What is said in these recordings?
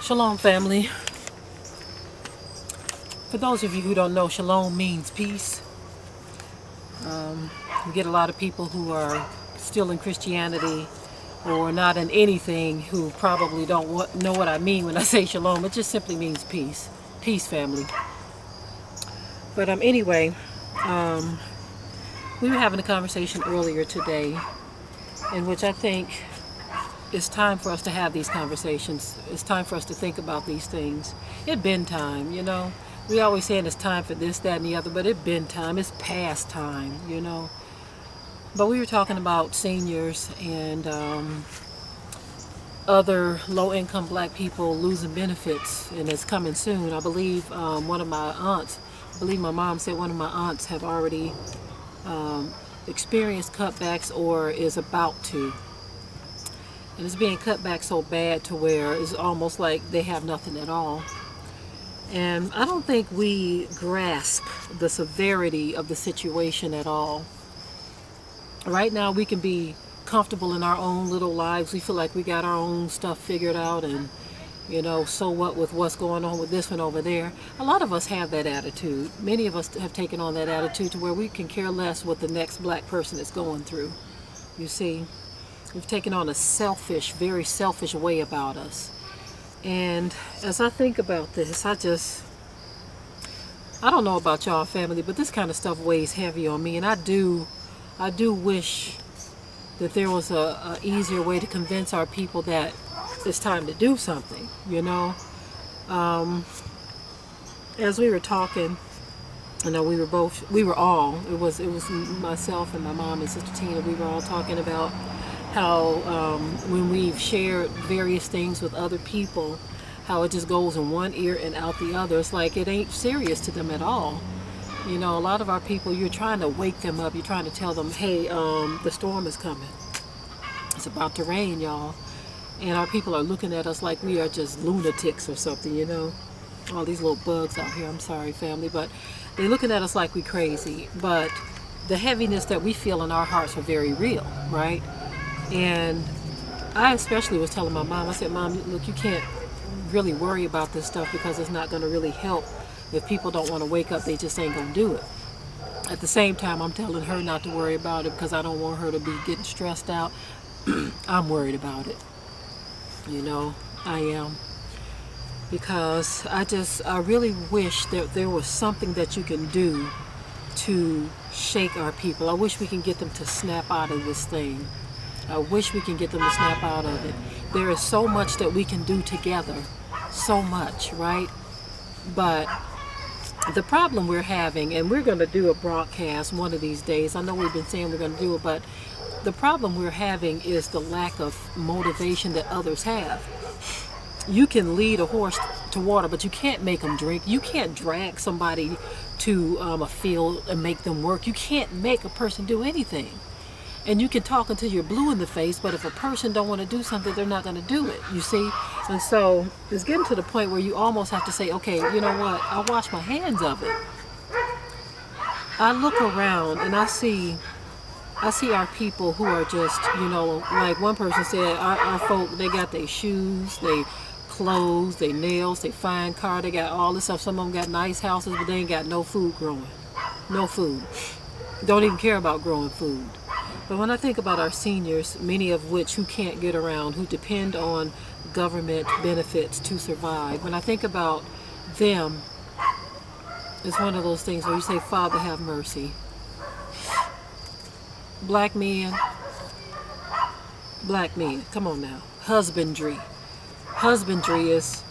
Shalom, family. For those of you who don't know, shalom means peace. We get a lot of people who are still in Christianity or not in anything who probably don't know what I mean when I say shalom. It just simply means peace. Peace, family. But anyway, we were having a conversation earlier today in which I think it's time for us to have these conversations. It's time for us to think about these things. It's been time, you know. We always saying it's time for this, that, and the other, but it's been time. It's past time, you know. But we were talking about seniors and other low-income black people losing benefits, and it's coming soon. I believe one of my aunts, I believe my mom said one of my aunts have already experienced cutbacks or is about to. And it's being cut back so bad to where it's almost like they have nothing at all. And I don't think we grasp the severity of the situation at all. Right now we can be comfortable in our own little lives. We feel like we got our own stuff figured out and, you know, so what with what's going on with this one over there. A lot of us have that attitude. Many of us have taken on that attitude to where we can care less what the next black person is going through. You see, we've taken on a selfish, very selfish way about us. And as I think about this, I don't know about y'all family, but this kind of stuff weighs heavy on me. And I do wish that there was a easier way to convince our people that it's time to do something, you know. As we were talking, you know, it was myself and my mom and Sister Tina, we were all talking about how when we've shared various things with other people, how it just goes in one ear and out the other. It's like it ain't serious to them at all. You know, a lot of our people, you're trying to wake them up. You're trying to tell them, hey, the storm is coming. It's about to rain, y'all. And our people are looking at us like we are just lunatics or something, you know. All these little bugs out here, I'm sorry, family, but they're looking at us like we crazy. But the heaviness that we feel in our hearts are very real, right? And I especially was telling my mom, I said, Mom, look, you can't really worry about this stuff because it's not going to really help. If people don't want to wake up, they just ain't going to do it. At the same time, I'm telling her not to worry about it because I don't want her to be getting stressed out. I'm worried about it. You know, I am. Because I really wish that there was something that you can do to shake our people. I wish we can get them to snap out of this thing. I wish we can get them to snap out of it. There is so much that we can do together. So much, right? But the problem we're having, and we're going to do a broadcast one of these days. I know we've been saying we're going to do it, but the problem we're having is the lack of motivation that others have. You can lead a horse to water, but you can't make them drink. You can't drag somebody to a field and make them work. You can't make a person do anything. And you can talk until you're blue in the face, but if a person don't want to do something, they're not going to do it, you see? And so it's getting to the point where you almost have to say, okay, you know what? I'll wash my hands of it. I look around and I see our people who are just, you know, like one person said, our folk, they got their shoes, they clothes, they nails, they fine car, they got all this stuff. Some of them got nice houses, but they ain't got no food growing. No food. Don't even care about growing food. But when I think about our seniors, many of which who can't get around, who depend on government benefits to survive, when I think about them, it's one of those things where you say, Father, have mercy. Black men, come on now. Husbandry. Husbandry is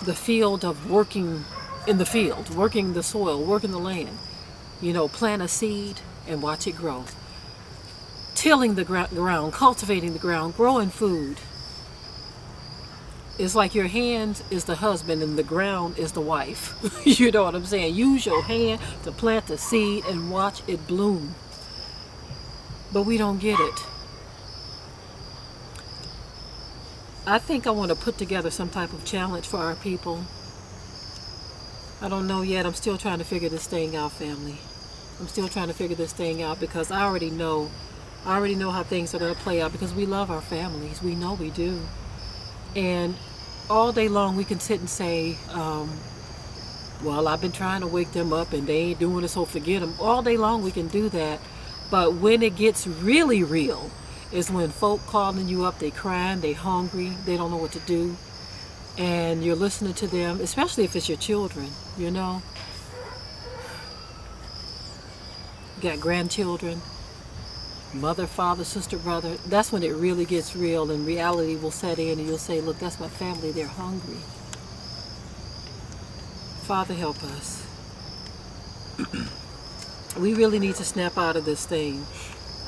the field of working in the field, working the soil, working the land. You know, plant a seed and watch it grow. Tilling the ground, cultivating the ground, growing food. It's like your hand is the husband and the ground is the wife. You know what I'm saying? Use your hand to plant the seed and watch it bloom. But we don't get it. I think I want to put together some type of challenge for our people. I don't know yet. I'm still trying to figure this thing out, family. I'm still trying to figure this thing out because I already know how things are going to play out because we love our families. We know we do. And all day long we can sit and say, well, I've been trying to wake them up and they ain't doing it, so forget them. All day long we can do that. But when it gets really real is when folk calling you up, they crying, they hungry, they don't know what to do. And you're listening to them, especially if it's your children, you know. You got grandchildren, mother, father, sister, brother. That's when it really gets real and reality will set in and you'll say, look, that's my family, they're hungry. Father, help us. We really need to snap out of this thing.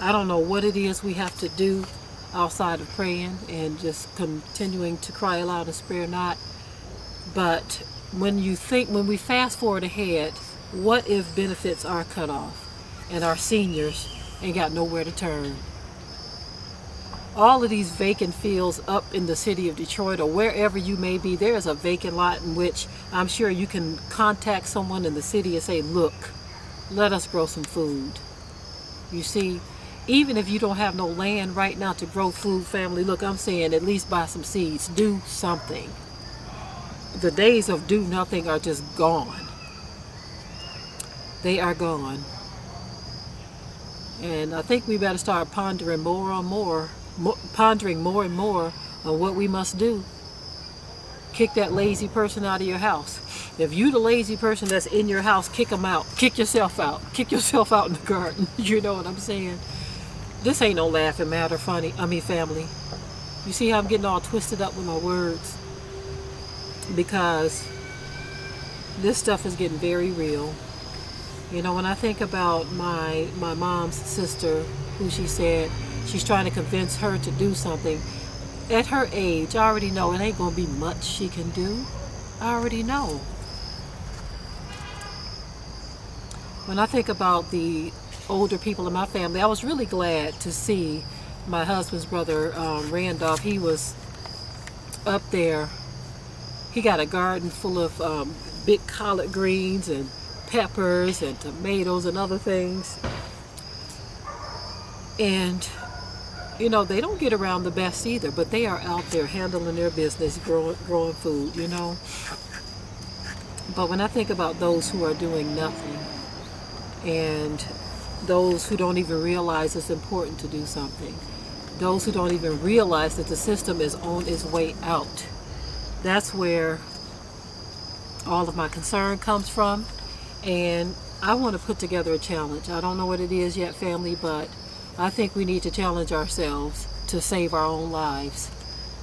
I don't know what it is we have to do outside of praying and just continuing to cry aloud and spare not. But when we fast forward ahead, what if benefits are cut off and our seniors ain't got nowhere to turn? All of these vacant fields up in the city of Detroit or wherever you may be, there is a vacant lot in which I'm sure you can contact someone in the city and say, look, let us grow some food. You see, even if you don't have no land right now to grow food, family, look, I'm saying at least buy some seeds. Do something. The days of do nothing are just gone. They are gone. And I think we better start pondering more and more on what we must do. Kick that lazy person out of your house. If you the lazy person that's in your house, kick them out. Kick yourself out. Kick yourself out in the garden. You know what I'm saying? This ain't no laughing matter, family. You see how I'm getting all twisted up with my words? Because this stuff is getting very real. You know, when I think about my mom's sister, who she said she's trying to convince her to do something, at her age, I already know it ain't going to be much she can do. I already know. When I think about the older people in my family, I was really glad to see my husband's brother, Randolph. He was up there. He got a garden full of big collard greens and peppers and tomatoes and other things. And you know, they don't get around the best either, but they are out there handling their business, growing food, you know. But when I think about those who are doing nothing and those who don't even realize it's important to do something, those who don't even realize that the system is on its way out, that's where all of my concern comes from. And I want to put together a challenge. I don't know what it is yet, family, but I think we need to challenge ourselves to save our own lives,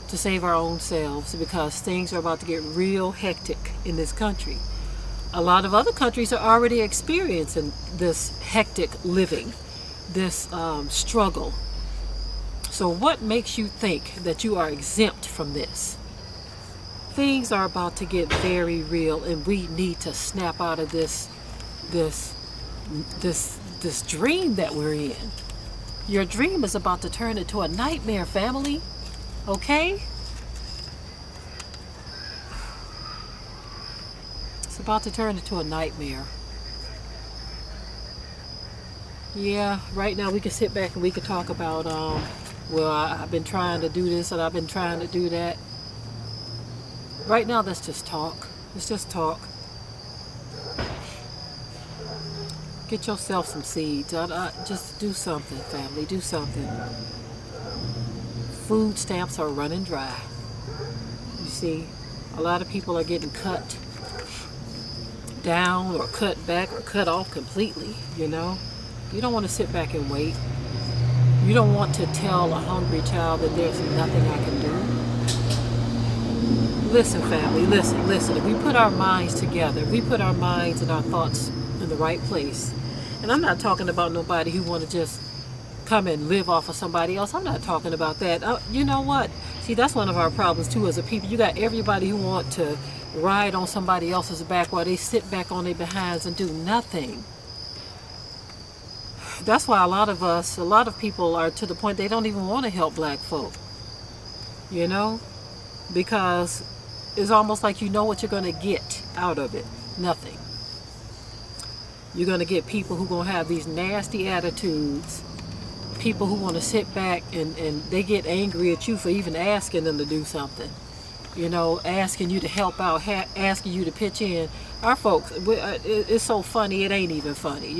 to save our own selves, because things are about to get real hectic in this country. A lot of other countries are already experiencing this hectic living, this struggle. So what makes you think that you are exempt from this? Things are about to get very real, and we need to snap out of this dream that we're in. Your dream is about to turn into a nightmare, family. Okay? It's about to turn into a nightmare. Yeah, right now we can sit back and we can talk about, well, I've been trying to do this and I've been trying to do that. Right now, let's just talk. Let's just talk. Get yourself some seeds. Just do something, family. Do something. Food stamps are running dry. You see, a lot of people are getting cut down or cut back or cut off completely, you know. You don't want to sit back and wait. You don't want to tell a hungry child that there's nothing I can do. Listen, family, listen. If we put our minds together, if we put our minds and our thoughts in the right place, and I'm not talking about nobody who want to just come and live off of somebody else. I'm not talking about that. You know what? See, that's one of our problems too as a people. You got everybody who want to ride on somebody else's back while they sit back on their behinds and do nothing. That's why a lot of people are to the point they don't even want to help black folk. You know? Because it's almost like you know what you're going to get out of it. Nothing. You're going to get people who are going to have these nasty attitudes. People who want to sit back and they get angry at you for even asking them to do something. asking you to help out, asking you to pitch in. Our folks, it's so funny, it ain't even funny.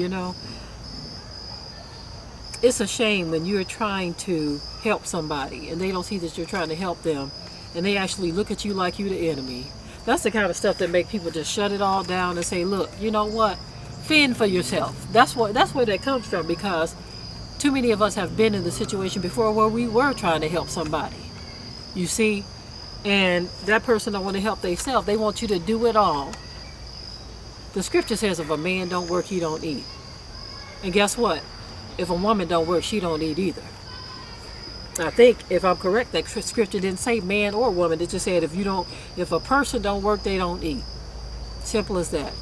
It's a shame when you're trying to help somebody and they don't see that you're trying to help them, and they actually look at you like you're the enemy. That's the kind of stuff that make people just shut it all down and say, look, you know what? Fend for yourself. That's where that comes from, because too many of us have been in the situation before where we were trying to help somebody. You see? And that person don't want to help themselves. They want you to do it all. The scripture says if a man don't work, he don't eat. And guess what? If a woman don't work, she don't eat either. I think, if I'm correct, that scripture didn't say man or woman. It just said if a person don't work, they don't eat. Simple as that.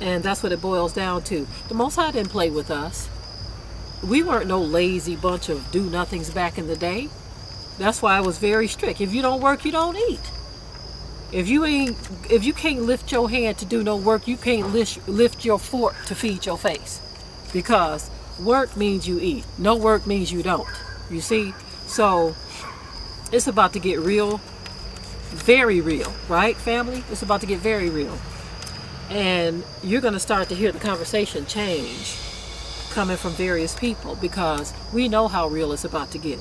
And that's what it boils down to. The Most High didn't play with us. We weren't no lazy bunch of do-nothings back in the day. That's why I was very strict. If you don't work, you don't eat. If you can't lift your hand to do no work, you can't lift your fork to feed your face. Because work means you eat. No work means you don't. You see? So it's about to get real, very real, right, family? It's about to get very real. And you're going to start to hear the conversation change coming from various people, because we know how real it's about to get.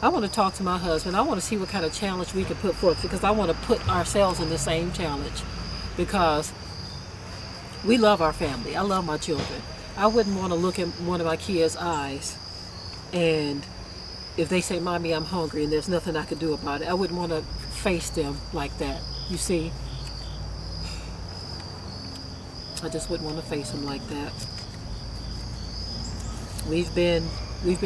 I want to talk to my husband. I want to see what kind of challenge we can put forth, because I want to put ourselves in the same challenge, because we love our family. I love my children. I wouldn't want to look in one of my kids' eyes, and if they say, Mommy, I'm hungry, and there's nothing I can do about it, I wouldn't want to face them like that. You see? I just wouldn't want to face them like that. We've been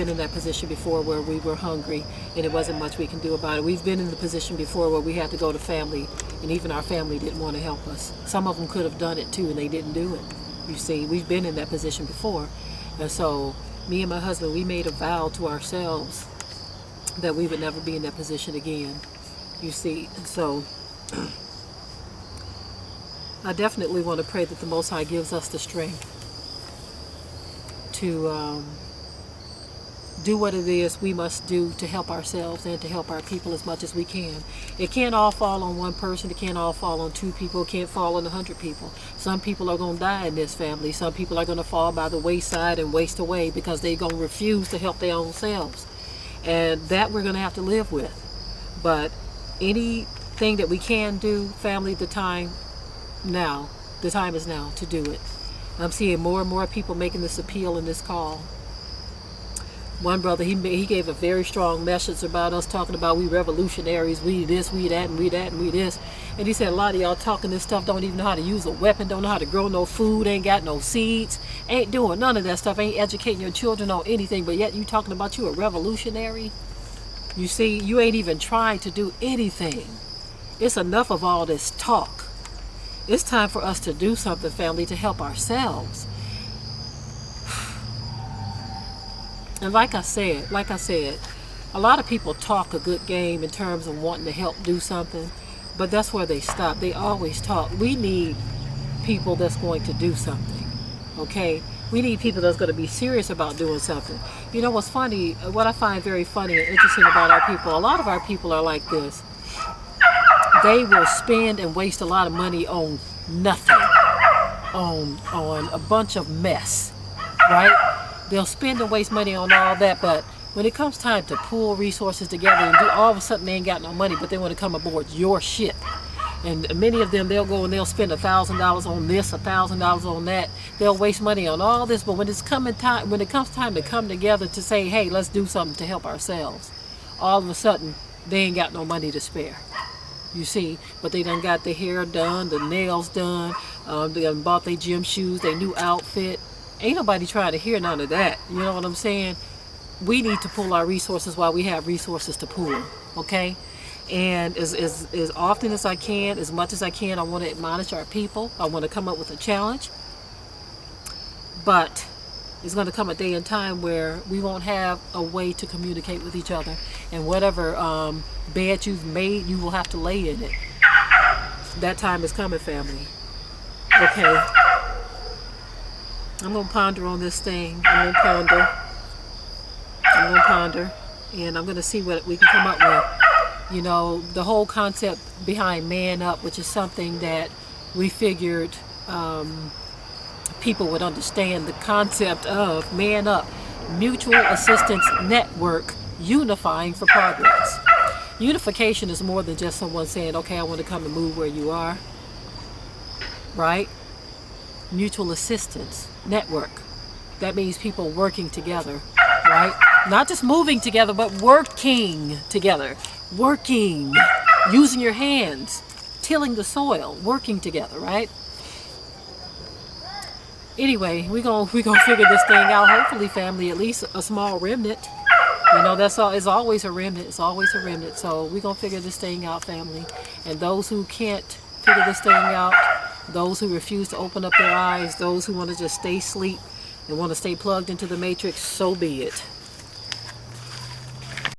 in that position before where we were hungry and it wasn't much we can do about it. We've been in the position before where we had to go to family, and even our family didn't want to help us. Some of them could have done it too, and they didn't do it. You see, we've been in that position before. And so me and my husband, we made a vow to ourselves that we would never be in that position again. You see, and so I definitely want to pray that the Most High gives us the strength to do what it is we must do to help ourselves and to help our people as much as we can. It can't all fall on one person. It can't all fall on 2 people. It can't fall on 100 people. Some people are going to die in this family. Some people are going to fall by the wayside and waste away because they're going to refuse to help their own selves. And that we're going to have to live with. But anything that we can do, family, the time is now to do it. I'm seeing more and more people making this appeal in this call. One brother, he gave a very strong message about us, talking about we revolutionaries, we this, we that, and we that, and we this. And he said a lot of y'all talking this stuff don't even know how to use a weapon, don't know how to grow no food, ain't got no seeds, ain't doing none of that stuff, ain't educating your children on anything, but yet you talking about you a revolutionary? You see, you ain't even trying to do anything. It's enough of all this talk. It's time for us to do something, family, to help ourselves. And like I said, a lot of people talk a good game in terms of wanting to help do something, but that's where they stop. They always talk. We need people that's going to do something, okay? We need people that's going to be serious about doing something. You know what's funny, what I find very funny and interesting about our people, a lot of our people are like this. They will spend and waste a lot of money on nothing, on a bunch of mess, right? They'll spend and waste money on all that, but when it comes time to pull resources together and do, all of a sudden they ain't got no money, but they want to come aboard your ship. And many of them, they'll go and they'll spend $1,000 on this, $1,000 on that. They'll waste money on all this, but when it comes time to come together to say, hey, let's do something to help ourselves, all of a sudden they ain't got no money to spare. You see, but they done got their hair done, the nails done, they done bought their gym shoes, their new outfit. Ain't nobody trying to hear none of that. You know what I'm saying? We need to pull our resources while we have resources to pull, okay? And as often as I can, as much as I can, I want to admonish our people. I want to come up with a challenge. But it's going to come a day and time where we won't have a way to communicate with each other. And whatever bed you've made, you will have to lay in it. That time is coming, family. Okay. I'm going to ponder on this thing. I'm going to ponder. And I'm going to see what we can come up with. You know, the whole concept behind Man Up, which is something that we figured people would understand the concept of Man Up, Mutual Assistance Network, unifying for progress. Unification is more than just someone saying, okay, I want to come and move where you are, right? Mutual Assistance Network. That means people working together, right? Not just moving together, but working together. Working, using your hands, tilling the soil, working together, right? Anyway, we gonna figure this thing out. Hopefully, family, at least a small remnant. You know, that's all. It's always a remnant. It's always a remnant. So we gonna figure this thing out, family. And those who can't figure this thing out, those who refuse to open up their eyes, those who want to just stay asleep and want to stay plugged into the matrix, so be it.